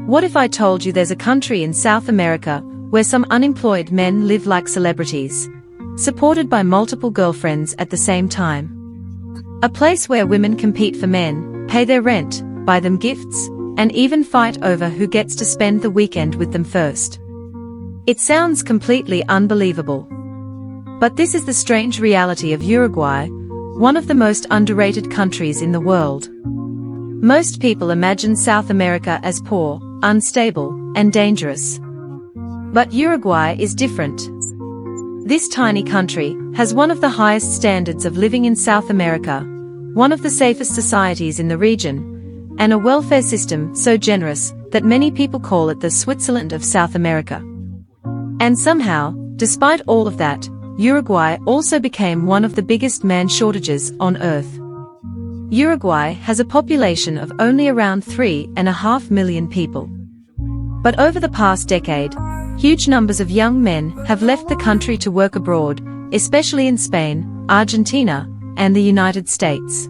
What if I told you there's a country in South America where some unemployed men live like celebrities, supported by multiple girlfriends at the same time? A place where women compete for men, pay their rent, buy them gifts, and even fight over who gets to spend the weekend with them first. It sounds completely unbelievable. But this is the strange reality of Uruguay, one of the most underrated countries in the world. Most people imagine South America as poor, unstable, and dangerous. But Uruguay is different. This tiny country has one of the highest standards of living in South America, one of the safest societies in the region, and a welfare system so generous that many people call it the Switzerland of South America. And somehow, despite all of that, Uruguay also became one of the biggest man shortages on Earth. Uruguay has a population of only around 3.5 million people. But over the past decade, huge numbers of young men have left the country to work abroad, especially in Spain, Argentina, and the United States.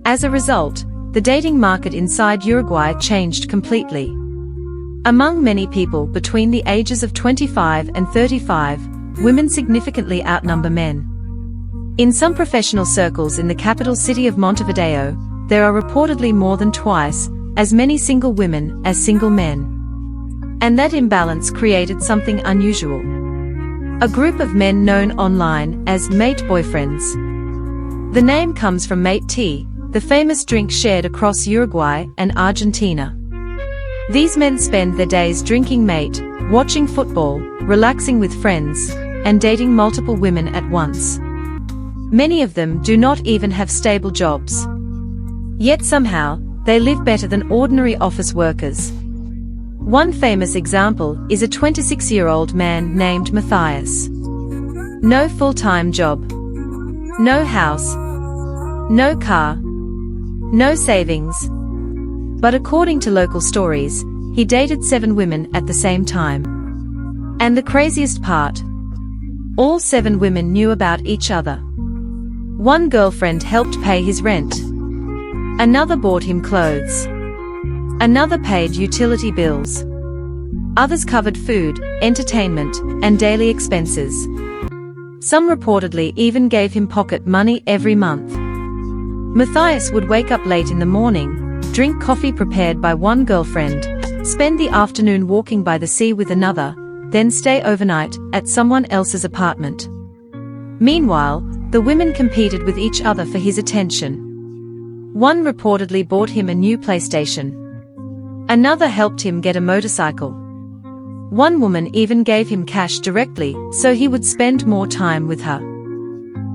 As a result, the dating market inside Uruguay changed completely. Among many people between the ages of 25 and 35, women significantly outnumber men. In some professional circles in the capital city of Montevideo, there are reportedly more than twice as many single women as single men. And that imbalance created something unusual. A group of men known online as mate boyfriends. The name comes from mate tea, the famous drink shared across Uruguay and Argentina. These men spend their days drinking mate, watching football, relaxing with friends, and dating multiple women at once. Many of them do not even have stable jobs. Yet somehow, they live better than ordinary office workers. One famous example is a 26-year-old man named Matthias. No full-time job. No house. No car. No savings. But according to local stories, he dated 7 women at the same time. And the craziest part, all 7 women knew about each other. One girlfriend helped pay his rent. Another bought him clothes. Another paid utility bills. Others covered food, entertainment, and daily expenses. Some reportedly even gave him pocket money every month. Matthias would wake up late in the morning, drink coffee prepared by one girlfriend, spend the afternoon walking by the sea with another, then stay overnight at someone else's apartment. Meanwhile, the women competed with each other for his attention. One reportedly bought him a new PlayStation. Another helped him get a motorcycle. One woman even gave him cash directly so he would spend more time with her.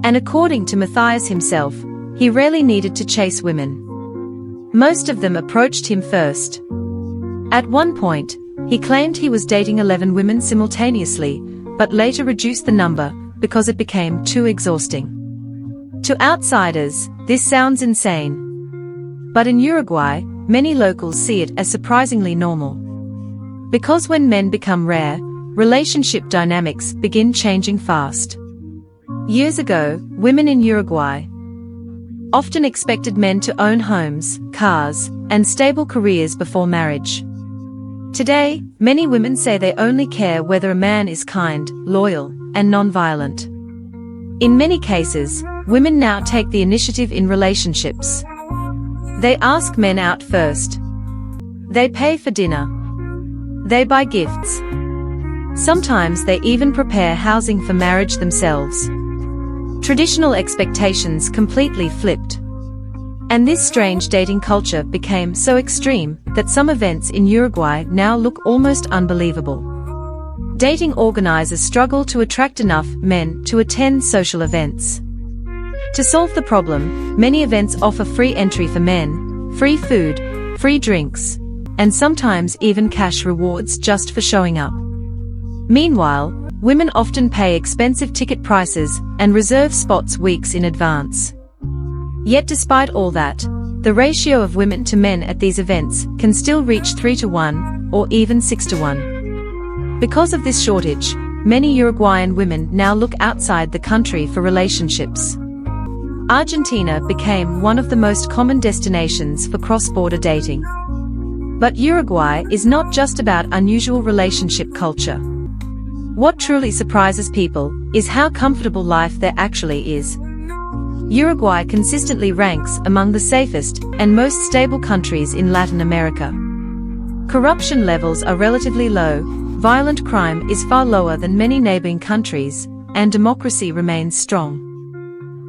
And according to Matthias himself, he rarely needed to chase women. Most of them approached him first. At one point, he claimed he was dating 11 women simultaneously, but later reduced the number because it became too exhausting. To outsiders, this sounds insane. But in Uruguay, many locals see it as surprisingly normal. Because when men become rare, relationship dynamics begin changing fast. Years ago, women in Uruguay often expected men to own homes, cars, and stable careers before marriage. Today, many women say they only care whether a man is kind, loyal, and non-violent. In many cases, women now take the initiative in relationships. They ask men out first. They pay for dinner. They buy gifts. Sometimes they even prepare housing for marriage themselves. Traditional expectations completely flipped. And this strange dating culture became so extreme that some events in Uruguay now look almost unbelievable. Dating organizers struggle to attract enough men to attend social events. To solve the problem, many events offer free entry for men, free food, free drinks, and sometimes even cash rewards just for showing up. Meanwhile, women often pay expensive ticket prices and reserve spots weeks in advance. Yet despite all that, the ratio of women to men at these events can still reach 3-to-1, or even 6-to-1. Because of this shortage, many Uruguayan women now look outside the country for relationships. Argentina became one of the most common destinations for cross-border dating. But Uruguay is not just about unusual relationship culture. What truly surprises people is how comfortable life there actually is. Uruguay consistently ranks among the safest and most stable countries in Latin America. Corruption levels are relatively low, violent crime is far lower than many neighboring countries, and democracy remains strong.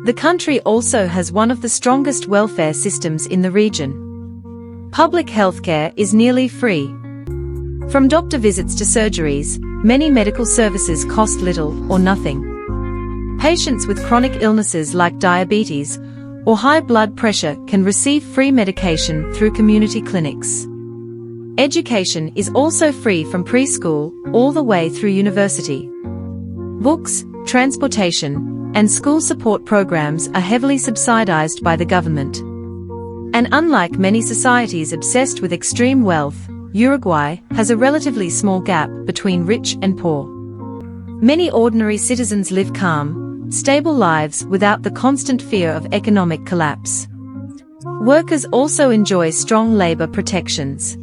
The country also has one of the strongest welfare systems in the region. Public healthcare is nearly free. From doctor visits to surgeries, many medical services cost little or nothing. Patients with chronic illnesses like diabetes or high blood pressure can receive free medication through community clinics. Education is also free from preschool all the way through university. Books, transportation, and school support programs are heavily subsidized by the government. And unlike many societies obsessed with extreme wealth, Uruguay has a relatively small gap between rich and poor. Many ordinary citizens live calm, stable lives without the constant fear of economic collapse. Workers also enjoy strong labor protections.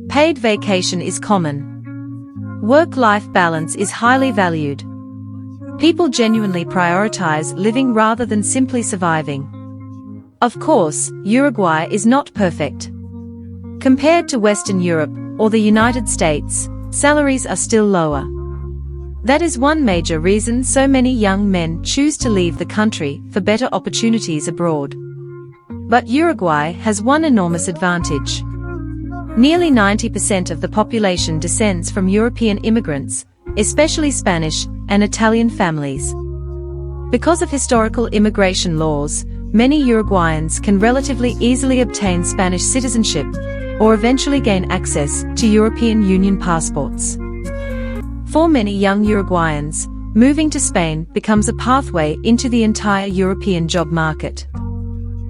Paid vacation is common. Work-life balance is highly valued. People genuinely prioritize living rather than simply surviving. Of course, Uruguay is not perfect. Compared to Western Europe or the United States, salaries are still lower. That is one major reason so many young men choose to leave the country for better opportunities abroad. But Uruguay has one enormous advantage. Nearly 90% of the population descends from European immigrants, especially Spanish and Italian families. Because of historical immigration laws, many Uruguayans can relatively easily obtain Spanish citizenship or eventually gain access to European Union passports. For many young Uruguayans, moving to Spain becomes a pathway into the entire European job market.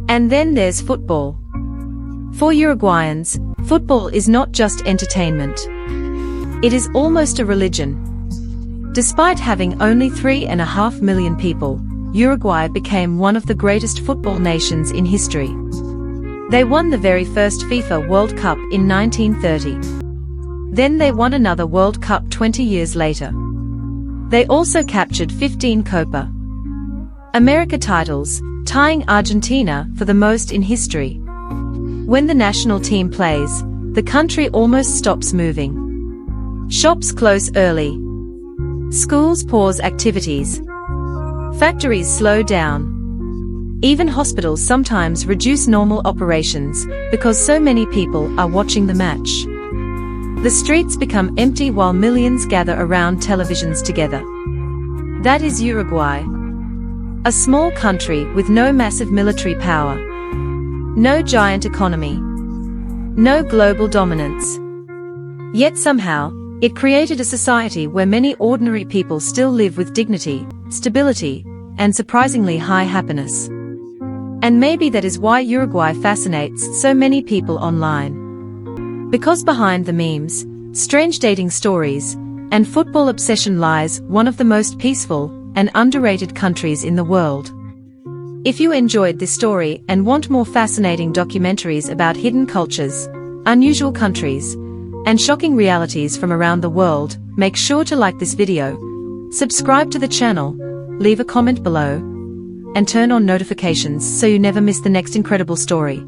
And then there's football. For Uruguayans, football is not just entertainment. It is almost a religion. Despite having only 3.5 million people, Uruguay became one of the greatest football nations in history. They won the very first FIFA World Cup in 1930. Then they won another World Cup 20 years later. They also captured 15 Copa America titles, tying Argentina for the most in history. When the national team plays, the country almost stops moving. Shops close early. Schools pause activities. Factories slow down. Even hospitals sometimes reduce normal operations because so many people are watching the match. The streets become empty while millions gather around televisions together. That is Uruguay. A small country with no massive military power. No giant economy. No global dominance. Yet somehow, it created a society where many ordinary people still live with dignity, stability, and surprisingly high happiness. And maybe that is why Uruguay fascinates so many people online. Because behind the memes, strange dating stories, and football obsession lies one of the most peaceful and underrated countries in the world. If you enjoyed this story and want more fascinating documentaries about hidden cultures, unusual countries, and shocking realities from around the world, make sure to like this video, subscribe to the channel, leave a comment below, and turn on notifications so you never miss the next incredible story.